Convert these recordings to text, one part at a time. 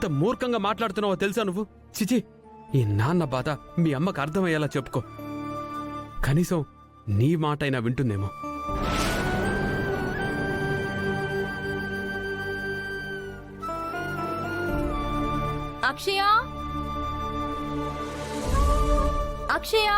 ఎంత మూర్ఖంగా మాట్లాడుతున్నావో తెలుసా నువ్వు? చిచి, ఈ నాన్న బాధ మీ అమ్మకు అర్థమయ్యేలా చెప్పుకో. కనీసం నీ మాటైనా వింటుందేమో. అక్షయ, అక్షయ,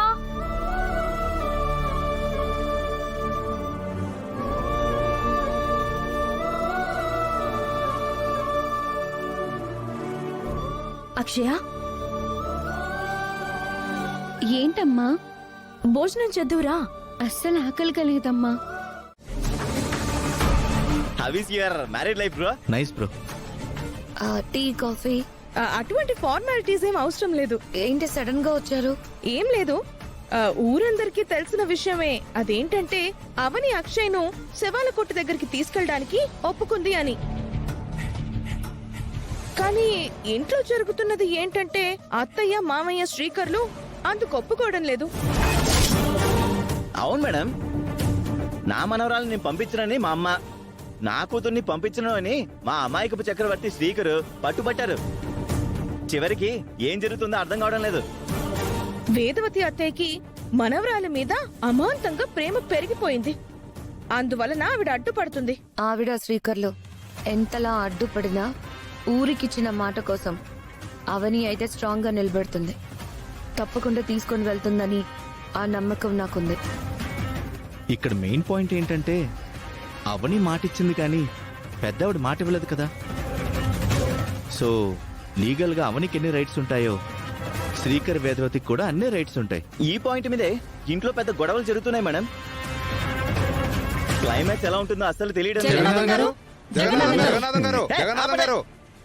అక్షయ, ఏంటమ్మా? భోజనం చేద్దురా. అస్సలు ఆకలి కలిగదమ్మా. How is your married life bro? Nice bro. Tea, coffee. అటువంటి ఫార్మాలిటీస్ ఏం అవసరం లేదు. ఏంటి సడన్ గా వచ్చారు? ఏం లేదు, ఊరందరికీ తెలిసిన విషయమే. అదేంటంటే అవని అక్షయ్ను శవాల కొట్టు దగ్గరికి తీసుకెళ్ళడానికి ఒప్పుకుంది అని. కానీ ఇంట్లో జరుగుతున్నది ఏంటంటే అత్తయ్య, మామయ్య, శ్రీకర్లు అందుకు ఒప్పుకోవడం లేదు. అవును మేడం, నా మనవరాలు నేను పంపించనని మా అమ్మ, నా కూతుర్ని పంపించను అని మా అమాయకపు చక్రవర్తి శ్రీకరు పట్టుబట్టారు. చివరికి ఏం జరుగుతుందో అర్థం కావడం లేదు. వేదవతి అత్తయ్యకి మనవరాలి మీద అమాంతంగా ప్రేమ పెరిగిపోయింది. అందువలన ఆవిడ అడ్డుపడుతుంది. ఆవిడ శ్రీకర్లు ఎంతలా అడ్డుపడినా ఊరికిచ్చిన మాట కోసం అవని అయితే స్ట్రాంగ్ గా నిలబెడుతుంది. తప్పకుండా తీసుకొని వెళ్తుందని ఆ నమ్మకం నాకుంది. ఇక్కడ మెయిన్ పాయింట్ ఏంటంటే అవని మాటిచ్చింది కానీ పెద్దవాడు మాట ఇవ్వలేదు కదా. సో లీగల్ గా అవనికి ఎన్ని రైట్స్ ఉంటాయో శ్రీకర్ వేదవతికి కూడా అన్ని రైట్స్ ఉంటాయి. ఈ పాయింట్ మీదే ఇంట్లో పెద్ద గొడవలు జరుగుతున్నాయి మేడం. క్లైమాక్స్ ఎలా ఉంటుందో అస్సలు తెలియడం లేదు.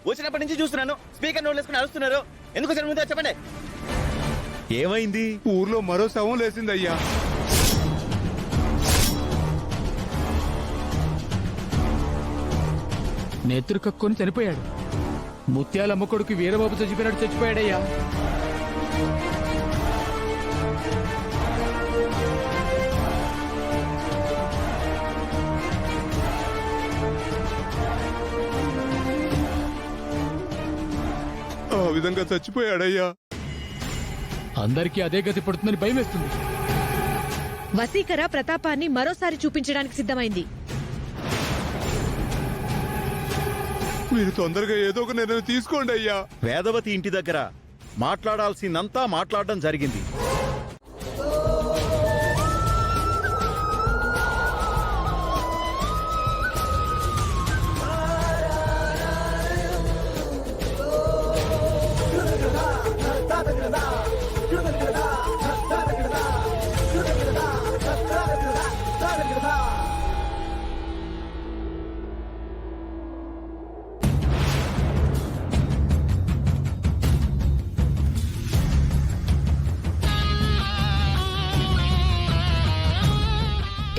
వచ్చినప్పటి నుంచి చూస్తున్నాను, స్పీకర్ నోట్ వేసుకుని అరుస్తున్నారు. ఎందుకు సార్ ముందు చెప్పండి. ఏమైంది? ఊర్లో మరో శవం లేసిందయ్యా. నెత్తురు కక్కుని చనిపోయాడు. ముత్యాలమ్మ కొడుకు వీరబాబు చచ్చిపోయినట్టు చచ్చిపోయాడయ్యా. ఆ విధంగా చచ్చిపోయాడయ్యా. అందరికీ అదే గతి పడుతుందని భయం వేస్తుంది. వసీకర ప్రతాపాన్ని మరోసారి చూపించడానికి సిద్ధమైంది. మీరు తొందరగా ఏదో ఒక నిర్ణయం తీసుకోండి అయ్యా. వేదవతి ఇంటి దగ్గర మాట్లాడాల్సిందంతా మాట్లాడడం జరిగింది.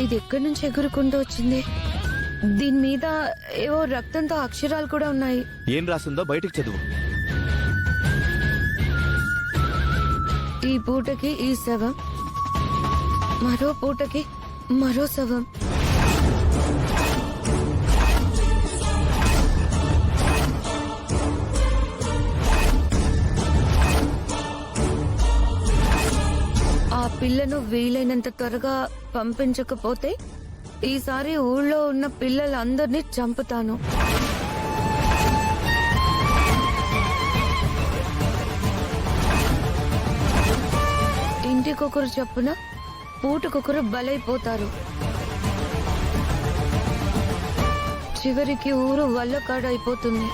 ఇది ఎక్కడి నుంచి ఎగురుకుంటూ వచ్చింది? దీని మీద ఏవో రక్తంతో అక్షరాలు కూడా ఉన్నాయి. ఏం రాసిందో బయటికి చదువు. ఈ పూటకి ఈ శవం, మరో పూటకి మరో శవం. ఆ పిల్లను వీలైనంత త్వరగా పంపించకపోతే ఈసారి ఊళ్ళో ఉన్న పిల్లలందరినీ చంపుతాను. ఇంటికొకరు చొప్పున పూటకొకరు బలైపోతారు. చివరికి ఊరు వల్లకాడైపోతుంది.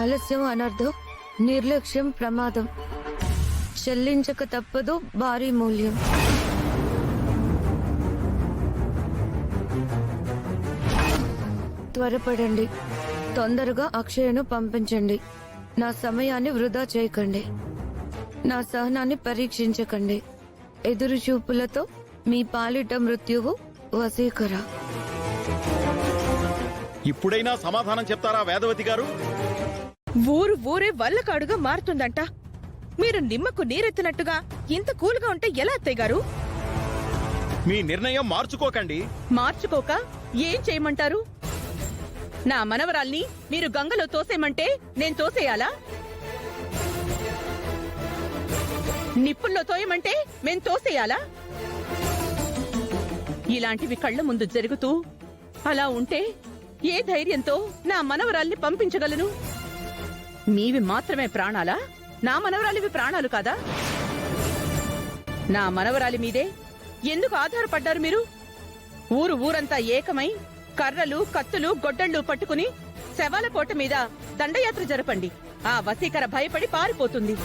ఆలస్యం అనర్థం, నిర్లక్ష్యం ప్రమాదం. చెల్లించక తప్పదు భారీ మూల్యం. త్వరపడండి, తొందరగా అక్షయను పంపించండి. నా సమయాన్ని వృధా చేయకండి. నా సహనాన్ని పరీక్షించకండి. ఎదురు చూపులతో మీ పాలిట మృత్యువు వశీకర. ఇప్పుడైనా సమాధానం చెప్తారా వేదవతి గారు? ఊరు ఊరే వల్లకాడుగా మారుతుందంట. మీరు నిమ్మకు నీరెత్తినట్టుగా ఇంత కూల్గా ఉంటే ఎలా అత్తయ్య గారు? మీ నిర్ణయం మార్చుకోకండి. మార్చుకోక ఏం చేయమంటారు? నా మనవరాల్ని మీరు గంగలో తోసేయమంటే నేను తోసేయాలా? నిప్పుల్లో తోయమంటే మేం తోసేయాలా? ఇలాంటివి కళ్ళ ముందు జరుగుతూ అలా ఉంటే ఏ ధైర్యంతో నా మనవరాల్ని పంపించగలను? మీవి మాత్రమే ప్రాణాలా? నా మనవరాలివి ప్రాణాలు కాదా? నా మనవరాలి మీదే ఎందుకు ఆధారపడ్డారు మీరు? ఊరంతా ఏకమై కర్రలు, కత్తులు, గొడ్డళ్ళు పట్టుకుని శవాల కోట మీద దండయాత్ర జరపండి. ఆ వసీకర భయపడి పారిపోతుంది.